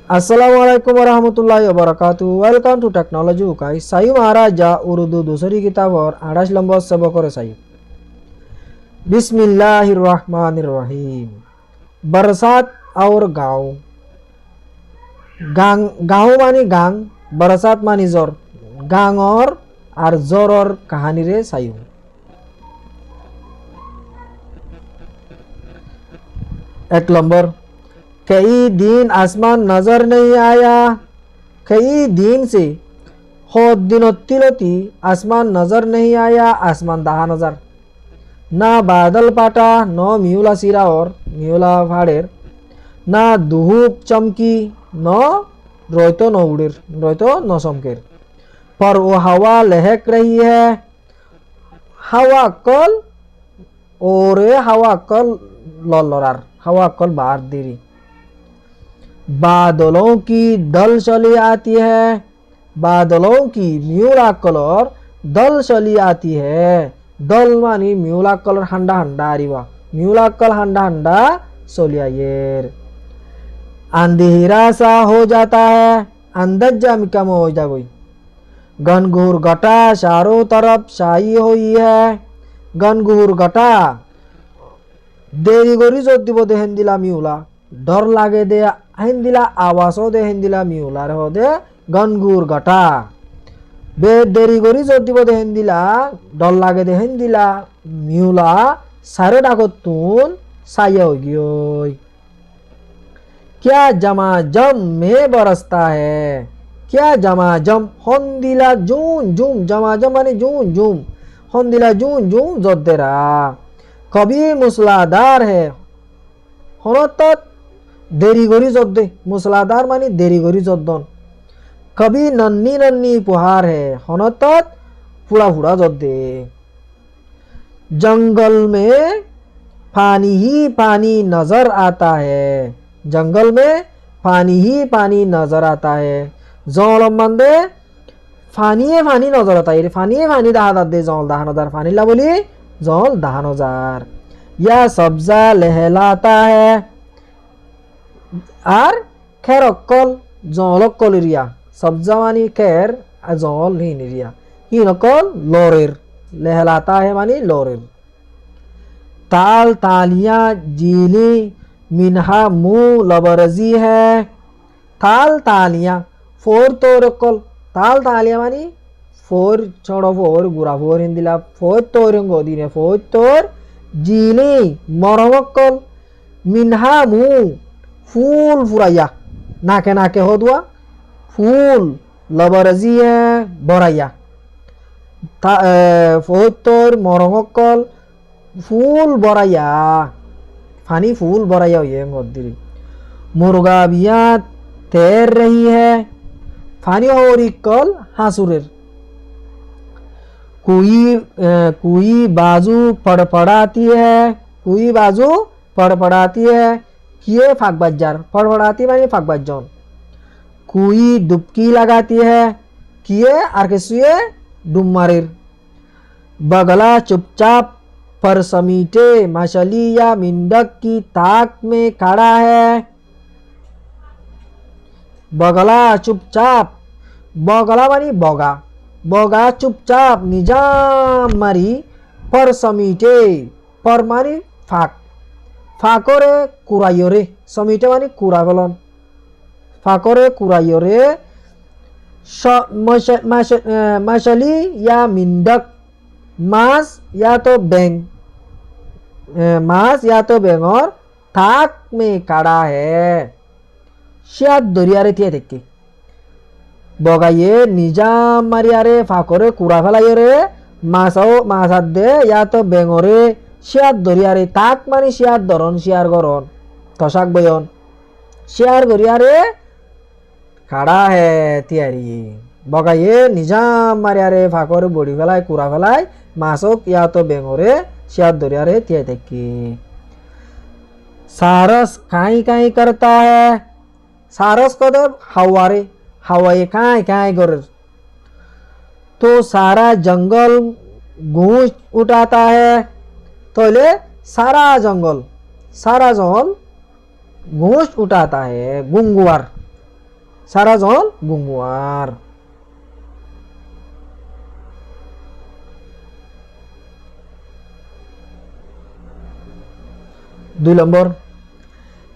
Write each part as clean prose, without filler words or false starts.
Assalamualaikum warahmatullahi wabarakatuh. Welcome to Technology Ukai. सायु महाराजा उर्दू दूसरी किताब और 28 लंबा सबक और सायु बिस्मिल्लाहिर्रहमानिर्रहीम। बरसात और गाँव। गाँव मानी गांग, बरसात मानी जोर। गांग और जोर और कहानी रे सायु। एक नंबर, कई दिन आसमान नजर नहीं आया। कई दिन से हो दिनोत्तिलोती आसमान नजर नहीं आया। आसमान दहा नजर ना बादल पाटा न मिउला सिरा और मिउला फाड़ेर ना धूप चमकी न रोयतो न उड़ेर रोयतो न चमकेर पर वो हवा लहक रही है। हवा कल और हवा कल ललरार हवा कल बाहर देरी। बादलों की दल चली आती है। बादलों की म्यूला कलर दल चली आती है। दल मानी म्यूला कलर हंडा हंडा आरिवा म्यूला कल हंडा हंडा सोलियायर। अंधेरा सा हो जाता है। अंदजा मिकम हो जा कोई। घनघोर घटा चारों तरफ छाई हुई है। घनघोर घटा देरी गोरी जो दिबो दे हिंदिला मिउला डर लागे दे हिंदिला आवासो दे हिंदिला मिउला रे हो दे घनघोर घटा बे देरी गोरी जो दिबो दे हिंदिला डर लागे दे हिंदिला मिउला सारे डाको तून साया हो गयो। क्या जमाजम में बरसता है। क्या जमाजम होंदिला जून जूम जमाजम माने जून जूम होंदिला जून जूम जोदेरा। कभी मूसलाधार है। होनतत देरी गोरी जोदे मूसलाधार मानी देरी गोरी जोदन। कभी नन्नी नन्नी पुहार है। होनतत फुड़ा फुड़ा जोदे। जंगल में पानी ही पानी नजर आता है। जंगल में पानी ही पानी नजर आता है। जल मंदे फानी नजर आता है। फानी दहा दे जल दहा नजार फानी ला बोली जल दहा नजार। यह सब्जा लहलाता है। और खैर अक्कल जल अक्कल रिया सब्जा मानी खैर जल नहीं रिया ही नकल लोरेर लहलाता है मानी लोरेर। ताल तालियां जीली मिनहा मुंह लबरजी है। ताल तालियां फोर तोर अक्कल ताल तालियां मानी फोर छोड़ो फोर गुरा फोर हिंदिला फोर तोर गोदी ने फोर तोर जीली मरमक्कल मिनहा मुंह फूल फुराया नाके नाके हो दुआ फूल लबरजी है बराया। फोर तोर मरमक्कल फूल बराया फानी फूल बराया ये गोदी। मुर्गाबिया तैर रही है। फानी और कल हासुरेर। कोई बाजू फड़फड़ाती है। कोई बाजू फड़फड़ाती है। किए फाक बाजार फड़फड़ाती मानी फाक बाजन। कोई डुबकी लगाती है। किए आर के सुए डुब मारेर। बगला चुपचाप पर समीटे मछली या मिंडक की ताक में खड़ा है। बगला चुपचाप बगला मानी बगा बगा चुपचाप निजाम मारी पर समीटे पर मानी फाक फाकोरे कुरायोरे समीटे मानी कुरागलन फाकोरे कुरायोरे। मछली या मिंडक मास या तो बैंग मास या तो बेंगोर थाक में काड़ा है। शायद दरिया रे थिए देखी बगाइए निजाम मारियारे फाकोरे कुड़ा फेलाइए रे मासाओ मासाद दे या तो बेंगोरे शियार दरियारे ताक मानी शियार दरन शियार गरन तशाक बयन शियार गरियारे खड़ा है तियारी बगाइए निजाम मारियारे फाकोरे बड़ी फेलाय कुड़ा फेलाय मासोक या तो बेंगोरे शियार दरियारे तिया देखी। सारस काई काई करता है। सारस कदम हवारे हवाए काय काय कर तो सारा जंगल गूंज उठाता है। तो ले सारा जंगल गूंज उठाता है। गुंगुआर সারা জল গুঙ্গুয়ার। 2 नंबर,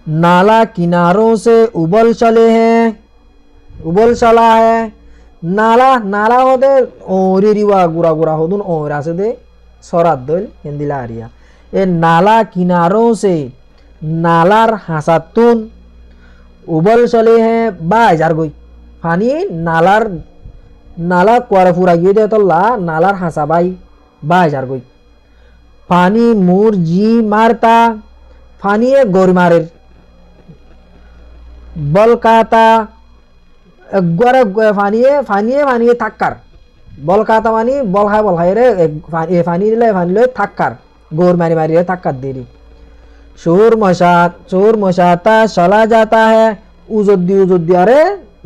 नाला किनारों से उबल चले हैं, उबल चला है। नाला नाला होते ओरी रिवा गुरा गुरा होदुन ओरा से दे सरात दल हिंदी लारिया। ए नाला किनारों से नालार हासातुन उबल चले हैं बाजार गई पानी नालार नाला कुआरा फुरा गई दे तो ला नालार हासा बाई बाजार गई पानी मुर जी मारता पानी गोर मारे बल काता একবারে ফানিয়ে ফানিয়ে ফানিয়ে থাক্কার বল কাতা মানি বল খায় রে এ ফানি দিলে ফানি লই থাক্কার গোর মারি মারি রে থাক্কার দেরি চোর মশাতা চলা যাতা হে উজদ্দি আরে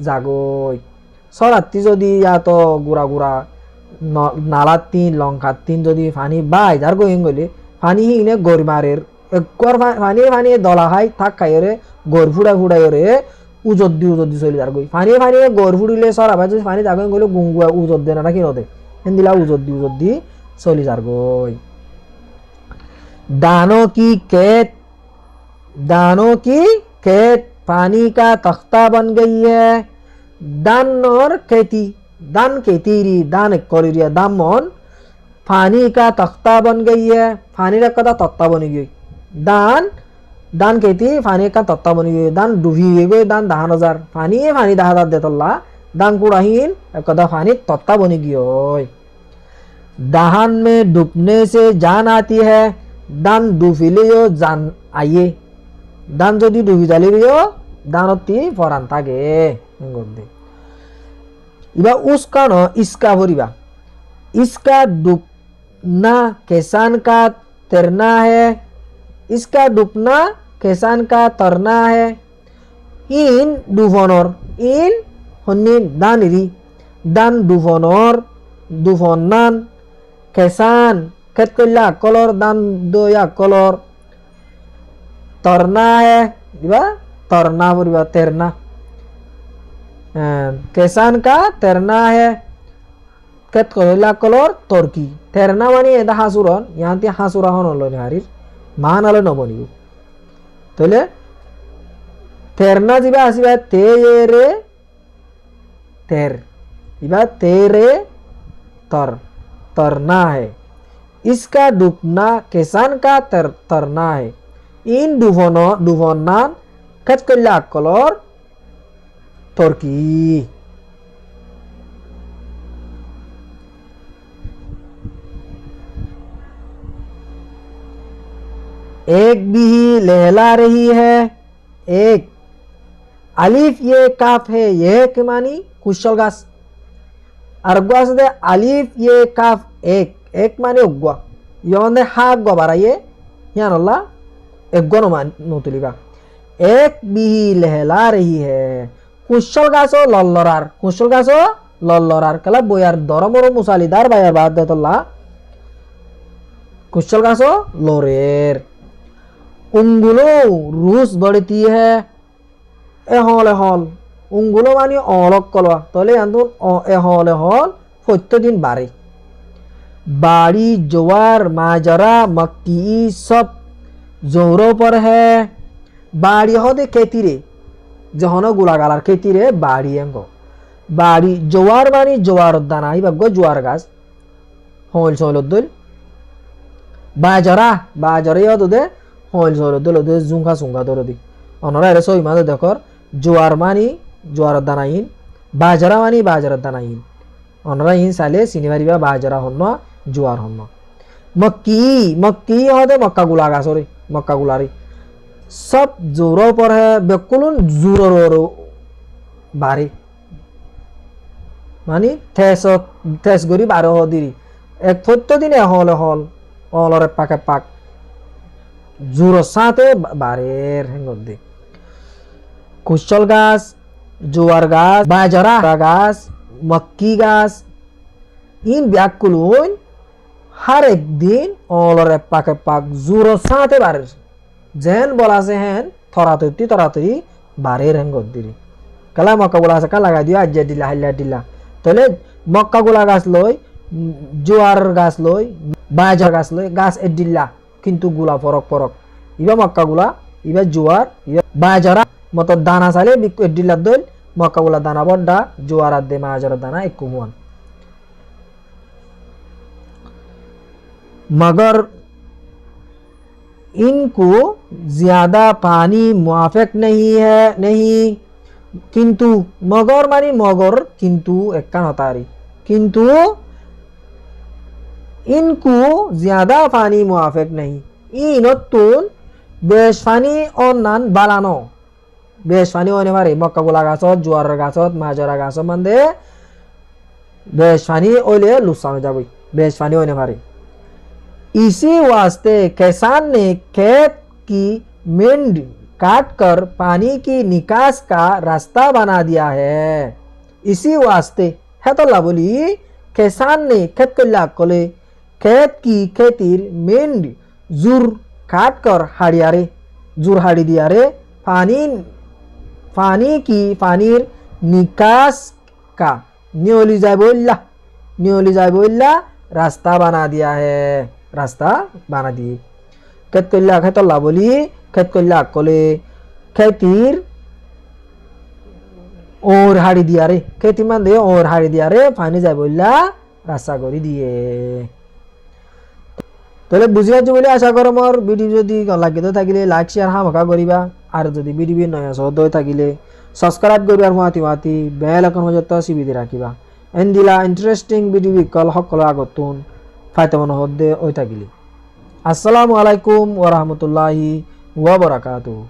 জাগই সরাত্তি যদি ইয়াত গুড়া গুড়া নালাত তিন লঙ্কাত তিন যদি ফানি বাই যার গইং গলি ফানি হিনে গোর মারের একবার ফানি ফানি দলা খাই থাক খাই রে গোর ফুড়া ফুড়াই রে উজদ্দি চলি যার গই ফানি ফানি গোর ফুড়িলে সরা ভাই যদি ফানি জাগই গলি গুঙ্গুয়া উজদ দে না কি নদে হিন্দিলা উজদ্দি চলি যার গই दानों की खेत पानी का तख्ता बन गई है। दान और खेती दान खेती री दान करिया दामन पानी का तख्ता बन गई है। पानी का कदा तख्ता बन गई दान दान खेती पानी का तख्ता बन गई दान डूबी गई दान 10,000 पानी 10,000 देतल्ला दान कुड़ाहीन कदा पानी तख्ता बन गई। दाहन में डूबने से जान आती है। दान डुबिलेও জান আইয়ে दान যদি ডুবি জালিও দানতি ফরান থাকে গদে ইবা उसका न इसका भरिबा इसका डूबना किसान का तैरना है। इसका डूबना किसान का तरना है। इन डुबनर इन हन्नी दानिरी दान डुबनर डुबनान किसान खेत कल्ला कलर दान दो या कलर तरना है दिबा तरना बोलिबा तैरना किसान का तैरना है। खेत कल्ला कलर तर्की तैरना माने एदा हासुरन यहाँ ती हासुरा हन लनि हारिर मान आलो नबनिबो तले तैरना जिबा आसिबा ते रे तैर इबा तेरे तर तरना है। इसका डूबना किसान का तरना है। इन डुबना कचकल्ला कलर तुर्की एक बिही लहला रही है। एक अलिफ ये काफ है ये के मानी कुशल गास अरगुआ से अलिफ ये काफ एक माने उग्वा योंदे हा उग्वा बाराये यान अल्लाह एक गो नोतुलिबा एक बिही लहला रही है। कुशल गासो लल्लरार कला बोयार दरमरो मुसालिदार बायार बाद देतल्ला कुशल गासो लोरेर उंगुलो रूस बढ़ती है। एहल उंगुलो मानी अलग कलवा तले आंदुन एहल फत्य दिन बारे बाड़ी जोवार माजरा मक्की सब जोरों पर है। बाड़ी होते खेती रे जहन गुलागालार खेती रे बाड़ी एंगो बाड़ी जोवार मानी जोवार दाना ही बग्गो जोवार गाছ होल सोलदल बाजरा होते दे होल सोलदल दे जुंगा सुंगा दरदी अनरा रे सई मादे देखर जोवार मानी जोवार दाना इन बाजरा मानी बाजरा दाना इन अनरा इन साले सिनेमारिबा बाजरा हन्ना जोवार हन्ना मक्की होते मक्का गुला गासरे मक्का गुलारी सब जोरों पर है बेकुलुन जोरो बारे मानी थेस गरी 12 दिरी एक फत्य दिन हल अलरे पाके पाक जोरो साथे बारेर हेंगदे कुशल गाছ जोवार गाছ बाजरा गाছ मक्की गाছ इन ब्याकुलुन हर एक दिन अलरे पाके पाक जोरो साथे बारेर जेन बोला से हैं थरातरी बारेर हेंगदिरी কালা মক্কাগুলা আছে কালা লাগাই দিও আজ্জা দিলা হাইলা দিলা তাহলে মক্কাগুলা গাছ লই জোয়ার গাছ লই বাজার গাছ লই গাছ এ দিলা কিন্তু গুলা ফরক ফরক ইবা মক্কাগুলা ইবা জোয়ার ইবা বাজারা মতো দানা চাইলে এ দিলা দইল মক্কাগুলা দানা বড্ডা জোয়ার দে বাজার দানা একু মুয়ান मगर इनको ज्यादा पानी मुआफिक नहीं है नहीं किंतु मगर मानी मगर किंतु एक हतारी किंतु इनको ज्यादा पानी मुआफिक नहीं इनतुन बेश पानी और नान बालानो बेश पानी होने वाले मक्का गुला गाछत जुआर गाछत माजरा गाछत मंदे बेश पानी ओले लुसानो जाबई बेश पानी होने वाले इसी वास्ते किसान ने खेत की मेंढ काट कर पानी की निकास का रास्ता बना दिया है इसी वास्ते है तो बोली किसान ने खेत कोले खेत की खेतीर मेंढ जुर काट कर हाड़िया रे जुर हाड़ी दिया रे पानी की पानीर निकास का नियोली जाए बोला रास्ता बना दिया है रास्ता बना दिए खेत कल्ला खेतल्ला बोली खेत कल्ला कोले खेतीर और हाड़ी दिया रे खेती मान दे और हाड़ी दिया रे पानी जाए बोला रास्ता करी दिए তাহলে বুঝি আছো বলে আশা করো মোর ভিডিও যদি লাগিত থাকিলে লাইক শেয়ার হামকা করিবা আর যদি ভিডিও নয় সহজ হয়ে থাকিলে সাবস্ক্রাইব করিবার মাতি বেল আইকন মজত সিবিদি রাখিবা এন্দিলা ইন্টারেস্টিং ভিডিও কল সকল আগতুন ফায়দা মনে হদ্দে ওই থাকিলে আসসালামু আলাইকুম ওয়া রাহমাতুল্লাহি ওয়া বারাকাতুহু।